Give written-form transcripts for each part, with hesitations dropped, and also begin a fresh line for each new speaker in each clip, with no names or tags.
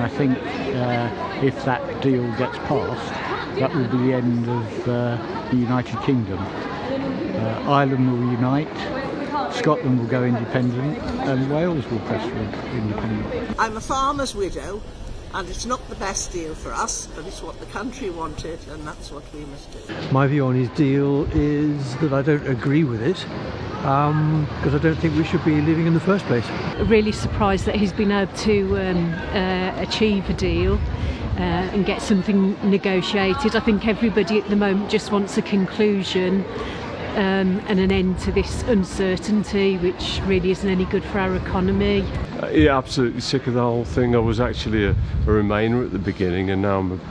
think if that deal gets passed, that will be the end of the United Kingdom. Ireland will unite, Scotland will go independent, and Wales will press for independence.
I'm a farmer's widow, and it's not the best deal for us, but it's what the country wanted, and that's what we must do.
My view on his deal is that I don't agree with it, because I don't think we should be leaving in the first place.
Really surprised that he's been able to achieve a deal and get something negotiated. I think everybody at the moment just wants a conclusion and an end to this uncertainty, which really isn't any good for our economy.
Yeah, absolutely sick of the whole thing. I was actually a Remainer at the beginning, and now I'm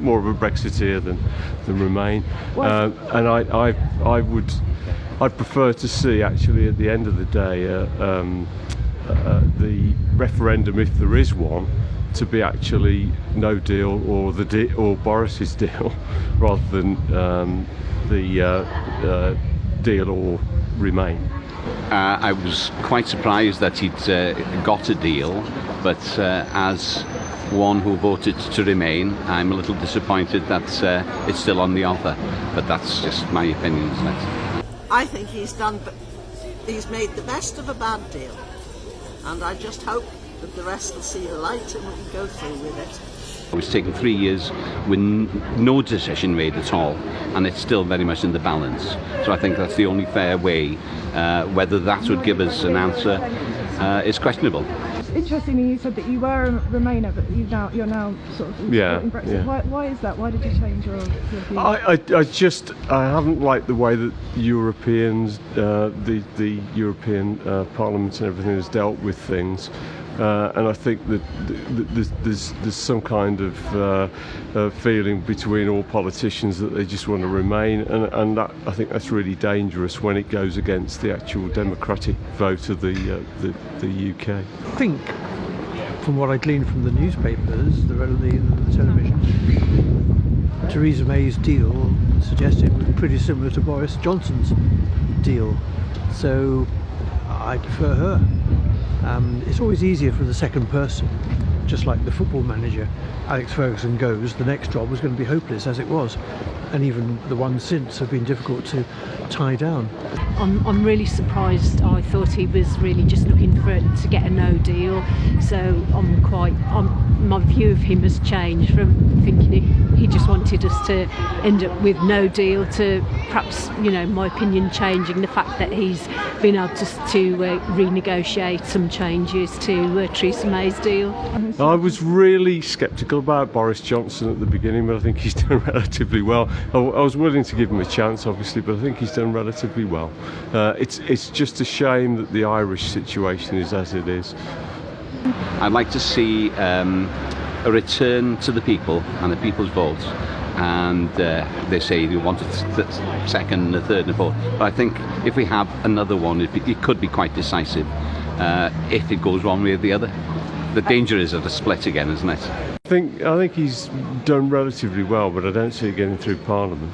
more of a Brexiteer than Remain. And I'd prefer to see, actually, at the end of the day, the referendum, if there is one, to be actually no deal or Boris's deal, rather than the deal or Remain.
I was quite surprised that he'd got a deal, but as one who voted to remain, I'm a little disappointed that it's still on the offer, but that's just my opinion, isn't it?
I think he's made the best of a bad deal, and I just hope that the rest will see the light and we can go through with it.
It was taken 3 years with no decision made at all, and it's still very much in the balance. So I think that's the only fair way. Whether that would give us an answer is questionable.
Interestingly, you said that you were a Remainer, but you're now sort of supporting Brexit.
Yeah.
Why is that? Why did you change your view?
I haven't liked the way that Europeans, the European Parliament and everything has dealt with things. And I think that there's some kind of feeling between all politicians that they just want to remain, and that, I think that's really dangerous when it goes against the actual democratic vote of the UK.
I think, from what I gleaned from the newspapers, the television, Theresa May's deal suggested was pretty similar to Boris Johnson's deal, so I prefer her. It's always easier for the second person, just like the football manager. Alex Ferguson goes, the next job was going to be hopeless, as it was, and even the ones since have been difficult to tie down.
I'm really surprised. I thought he was really just looking to get a no deal, so my view of him has changed from thinking he just wanted us to end up with no deal to perhaps, my opinion changing the fact that he's been able to renegotiate some changes to Theresa May's deal.
I was really sceptical about Boris Johnson at the beginning, but I think he's done relatively well. I was willing to give him a chance, obviously, but I think he's done relatively well. It's just a shame that the Irish situation is as it is.
I'd like to see a return to the people and the people's vote, and they say they want a second, a third and a fourth, but I think if we have another one, it could be quite decisive if it goes one way or the other. The danger is of a split again, isn't it?
I think he's done relatively well, but I don't see it getting through Parliament.